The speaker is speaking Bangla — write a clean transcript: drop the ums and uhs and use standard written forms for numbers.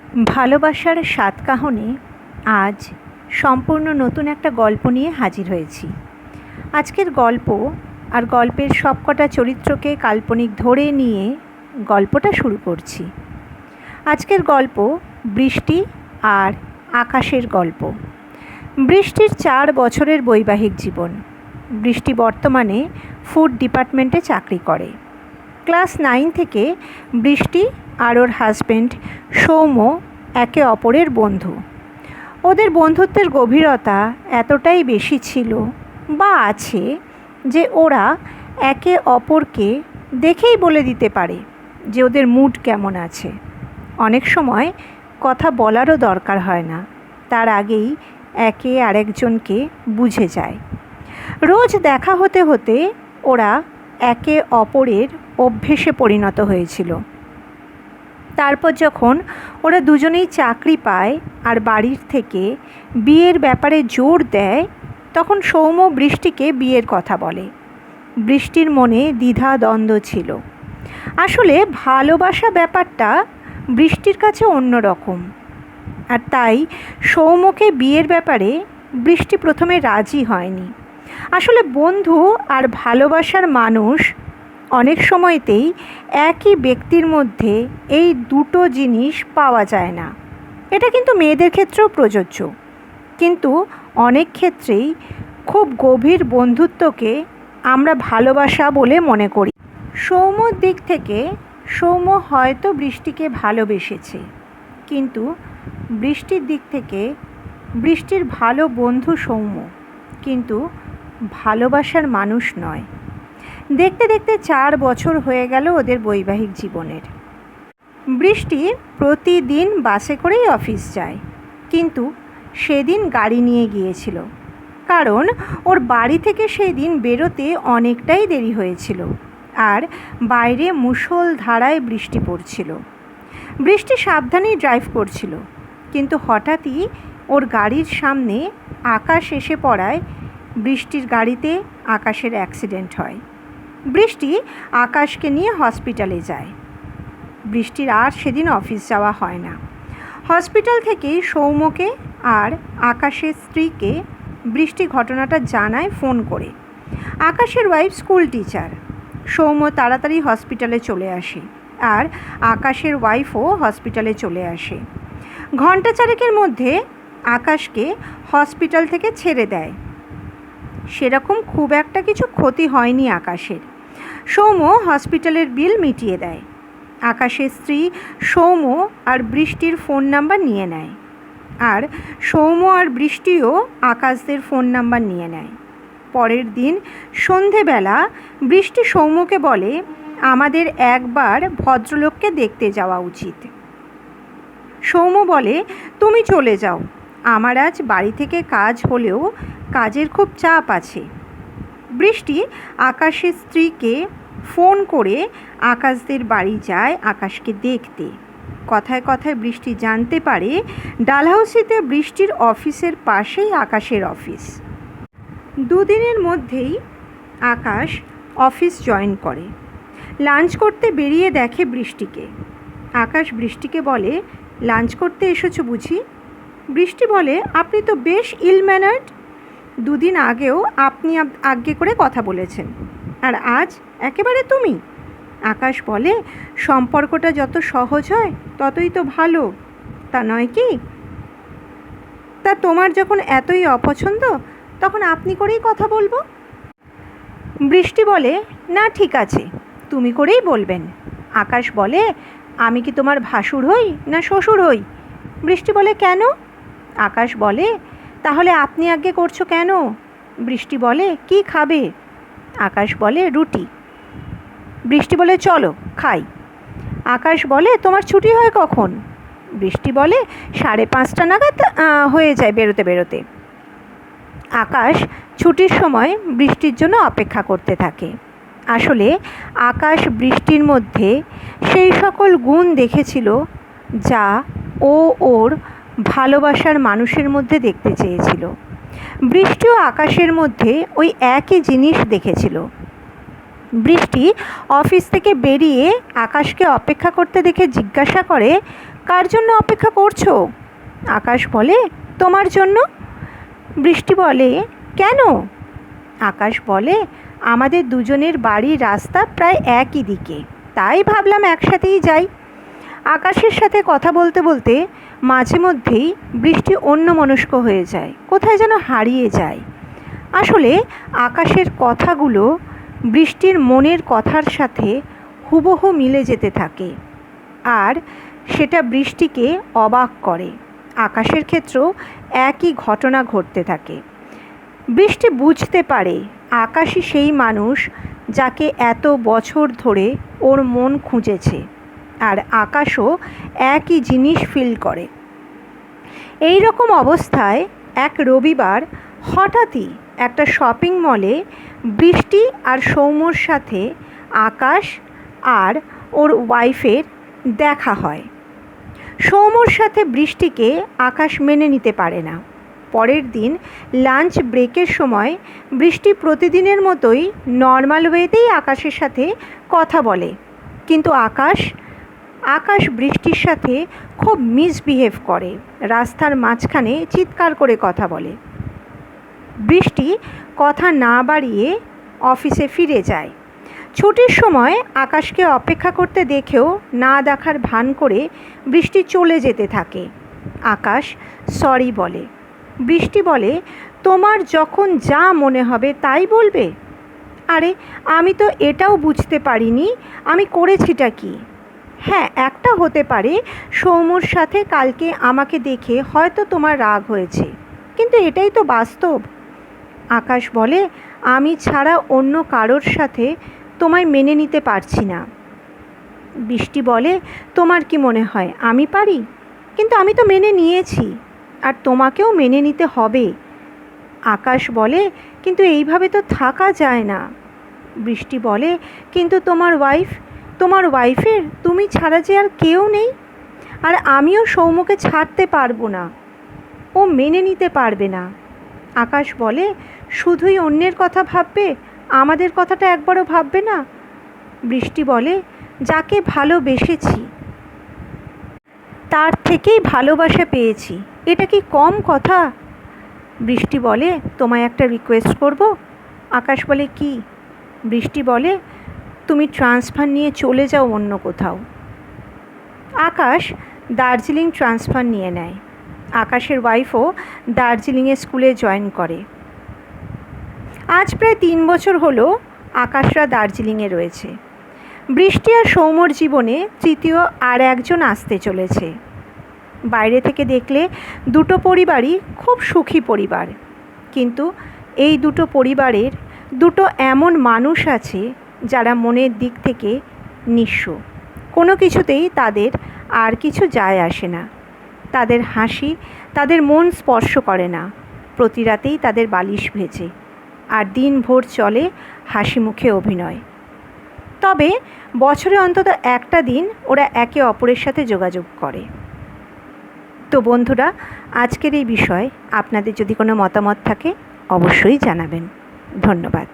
ভালোবাসার সাত কাহনে আজ সম্পূর্ণ নতুন একটা গল্প নিয়ে হাজির হয়েছি। আজকের গল্প আর গল্পের সবকটা চরিত্রকে কাল্পনিক ধরে নিয়ে গল্পটা শুরু করছি। আজকের গল্প বৃষ্টি আর আকাশের গল্প। বৃষ্টির 4 বছরের বৈবাহিক জীবন। বৃষ্টি বর্তমানে ফুড ডিপার্টমেন্টে চাকরি করে। ক্লাস 9 থেকে বৃষ্টি আর ওর হাজব্যান্ড সৌম্য একে অপরের বন্ধু। ওদের বন্ধুত্বের গভীরতা এতটাই বেশি ছিল বা আছে যে ওরা একে অপরকে দেখেই বলে দিতে পারে যে ওদের মুড কেমন আছে। অনেক সময় কথা বলারও দরকার হয় না, তার আগেই একে আরেকজনকে বুঝে যায়। রোজ দেখা হতে হতে ওরা একে অপরের অভ্যেসে পরিণত হয়েছিল। তারপর যখন ওরা দুজনেই চাকরি পায় আর বাড়ির থেকে বিয়ের ব্যাপারে জোর দেয়, তখন সৌম্য বৃষ্টিকে বিয়ের কথা বলে। বৃষ্টির মনে দ্বিধা দ্বন্দ্ব ছিল। আসলে ভালোবাসা ব্যাপারটা বৃষ্টির কাছে অন্যরকম, আর তাই সৌম্যকে বিয়ের ব্যাপারে বৃষ্টি প্রথমে রাজি হয়নি। আসলে বন্ধু আর ভালোবাসার মানুষ অনেক সময়তেই একই ব্যক্তির মধ্যে এই দুটো জিনিস পাওয়া যায় না। এটা কিন্তু মেয়েদের ক্ষেত্রেও প্রযোজ্য, কিন্তু অনেক ক্ষেত্রেই খুব গভীর বন্ধুত্বকে আমরা ভালোবাসা বলে মনে করি। সৌম্যর দিক থেকে সৌম্য হয়তো বৃষ্টিকে ভালোবেসেছে, কিন্তু বৃষ্টির দিক থেকে বৃষ্টির ভালো বন্ধু সৌম্য, কিন্তু ভালোবাসার মানুষ নয়। দেখতে দেখতে 4 বছর হয়ে গেল ওদের বৈবাহিক জীবনের। বৃষ্টি প্রতিদিন বাসে করেই অফিস যায়, কিন্তু সেদিন গাড়ি নিয়ে গিয়েছিল, কারণ ওর বাড়ি থেকে সেই দিন বেরোতে অনেকটাই দেরি হয়েছিল আর বাইরে মুষলধারায় বৃষ্টি পড়ছিল। বৃষ্টি সাবধানেই ড্রাইভ করছিল, কিন্তু হঠাৎই ওর গাড়ির সামনে আকাশ এসে পড়ায় বৃষ্টির গাড়িতে আকাশের অ্যাক্সিডেন্ট হয়। বৃষ্টি আকাশকে নিয়ে হসপিটালে যায়। বৃষ্টির আর সেদিন অফিস যাওয়া হয় না। হসপিটাল থেকেই সৌম্যকে আর আকাশের স্ত্রীকে বৃষ্টি ঘটনাটা জানায় ফোন করে। আকাশের ওয়াইফ স্কুল টিচার। সৌম্য তাড়াতাড়ি হসপিটালে চলে আসে আর আকাশের ওয়াইফও হসপিটালে চলে আসে। ঘণ্টা 4 মধ্যে আকাশকে হসপিটাল থেকে ছেড়ে দেয়। সেরকম খুব একটা কিছু ক্ষতি হয়নি আকাশের। সৌম্য হসপিটালের বিল মিটিয়ে দেয়। আকাশের স্ত্রী সৌম্য আর বৃষ্টির ফোন নাম্বার নিয়ে নেয়, আর সৌম্য আর বৃষ্টিও আকাশদের ফোন নাম্বার নিয়ে নেয়। পরের দিন সন্ধেবেলা বৃষ্টি সৌম্যকে বলে, আমাদের একবার ভদ্রলোককে দেখতে যাওয়া উচিত। সৌম্য বলে, তুমি চলে যাও, আমার আজ বাড়ি থেকে কাজ হলেও কাজের খুব চাপ আছে। বৃষ্টি আকাশের স্ত্রীকে ফোন করে আকাশদের বাড়ি যায় আকাশকে দেখতে। কথায় কথায় বৃষ্টি জানতে পারে ডালহাউসিতে বৃষ্টির অফিসের পাশেই আকাশের অফিস। 2 দিনের মধ্যেই আকাশ অফিস জয়েন করে। লাঞ্চ করতে বেরিয়ে দেখে বৃষ্টিকে। আকাশ বৃষ্টিকে বলে, লাঞ্চ করতে এসেছো বুঝি? বৃষ্টি বলে, আপনি তো বেশ ইল ম্যানার্ড। 2 দিন আগেও আপনি আজ্ঞে করে কথা বলেছেন, আর আজ একেবারে তুমি। আকাশ বলে, সম্পর্কটা যত সহজ হয় ততই তো ভালো, তা নয় কি? তা তোমার যখন এতই অপছন্দ, তখন আপনি করেই কথা বলবো। বৃষ্টি বলে, না ঠিক আছে, তুমি করেই বলবেন। আকাশ বলে, আমি কি তোমার ভাসুর হই না শ্বশুর হই? বৃষ্টি বলে, কেন? আকাশ বলে, তাহলে আপনি আজ্ঞে করছো কেন? বৃষ্টি বলে, কি খাবে? আকাশ বলে, রুটি। বৃষ্টি বলে, চলো খাই। আকাশ বলে, তোমার ছুটি হয় কখন? বৃষ্টি বলে, 5:30 নাগাদ হয়ে যায় বেরোতে বেরোতে। আকাশ ছুটির সময় বৃষ্টির জন্য অপেক্ষা করতে থাকে। আসলে আকাশ বৃষ্টির মধ্যে সেই সকল গুণ দেখেছিল যা ও ওর ভালোবাসার মানুষের মধ্যে দেখতে চেয়েছিল। বৃষ্টিও আকাশের মধ্যে ওই একই জিনিস দেখেছিল। বৃষ্টি অফিস থেকে বেরিয়ে আকাশকে অপেক্ষা করতে দেখে জিজ্ঞাসা করে, কার জন্য অপেক্ষা করছো? আকাশ বলে, তোমার জন্য। বৃষ্টি বলে, কেন? আকাশ বলে, আমাদের দুজনের বাড়ির রাস্তা প্রায় একই দিকে, তাই ভাবলাম একসাথেই যাই। আকাশের সাথে কথা বলতে বলতে মাঝে মধ্যেই বৃষ্টি অন্যমনস্ক হয়ে যায়, কোথায় যেন হারিয়ে যায়। আসলে আকাশের কথাগুলো বৃষ্টির মনের কথার সাথে হুবহু মিলে যেতে থাকে, আর সেটা বৃষ্টিকে অবাক করে। আকাশের ক্ষেত্রেও একই ঘটনা ঘটতে থাকে। বৃষ্টি বুঝতে পারে আকাশই সেই মানুষ যাকে এত বছর ধরে ওর মন খুঁজেছে, আর আকাশও একই জিনিস ফিল করে। এই রকম অবস্থায় এক রবিবার হঠাৎই একটা শপিং মলে বৃষ্টি আর সৌম্যর সাথে আকাশ আর ওর ওয়াইফের দেখা হয়। সৌম্যর সাথে বৃষ্টিকে আকাশ মেনে নিতে পারে না। পরের দিন লাঞ্চ ব্রেকের সময় বৃষ্টি প্রতিদিনের মতোই নর্মাল ওয়েতেই আকাশের সাথে কথা বলে, কিন্তু আকাশ বৃষ্টির সাথে খুব মিসবিহেভ করে, রাস্তার মাঝখানে চিৎকার করে কথা বলে। বৃষ্টি কথা না বাড়িয়ে অফিসে ফিরে যায়। ছুটির সময় আকাশকে অপেক্ষা করতে দেখেও না দেখার ভান করে বৃষ্টি চলে যেতে থাকে। আকাশ সরি বলে। বৃষ্টি বলে, তোমার যখন যা মনে হবে তাই বলবে। আরে আমি তো এটাও বুঝতে পারিনি আমি করেছিটা কি। হ্যাঁ, একটা হতে পারে সৌম্যর সাথে কালকে আমাকে দেখে হয়তো তোমার রাগ হয়েছে, কিন্তু এটাই তো বাস্তব। আকাশ বলে, আমি ছাড়া অন্য কারোর সাথে তোমায় মেনে নিতে পারছি না। বৃষ্টি বলে, তোমার কি মনে হয় আমি পারি? কিন্তু আমি তো মেনে নিয়েছি, আর তোমাকেও মেনে নিতে হবে। আকাশ বলে, কিন্তু এইভাবে তো থাকা যায় না। বৃষ্টি বলে, কিন্তু তোমার ওয়াইফের তুমি ছাড়া যে আর কেউ নেই, আর আমিও সৌম্যকে ছাড়তে পারবো না, ও মেনে নিতে পারবে না। আকাশ বলে, শুধুই অন্যের কথা ভাববে, আমাদের কথাটা একবারও ভাববে না? বৃষ্টি বলে, যাকে ভালোবেসেছি তার থেকেই ভালোবাসা পেয়েছি, এটা কি কম কথা? বৃষ্টি বলে, তোমায় একটা রিকোয়েস্ট করব। আকাশ বলে, কি? বৃষ্টি বলে, তুমি ট্রান্সফার নিয়ে চলে যাও অন্য কোথাও। আকাশ দার্জিলিং ট্রান্সফার নিয়ে নেয়। আকাশের ওয়াইফও দার্জিলিংয়ে স্কুলে জয়েন করে। আজ প্রায় 3 বছর হলো আকাশরা দার্জিলিংয়ে রয়েছে। বৃষ্টি আর সৌম্যর জীবনে তৃতীয় আর একজন আসতে চলেছে। বাইরে থেকে দেখলে দুটো পরিবারই খুব সুখী পরিবার, কিন্তু এই দুটো পরিবারের দুটো এমন মানুষ আছে যারা মনের দিক থেকে নিঃস্ব। কোনো কিছুতেই তাদের আর কিছু যায় আসে না। তাদের হাসি তাদের মন স্পর্শ করে না। প্রতি রাতেই তাদের বালিশ ভেজে, আর দিনভর চলে হাসি মুখে অভিনয়। তবে বছরে অন্তত একটা দিন ওরা একে অপরের সাথে যোগাযোগ করে। তো বন্ধুরা, আজকের এই বিষয়ে আপনাদের যদি কোনো মতামত থাকে অবশ্যই জানাবেন। ধন্যবাদ।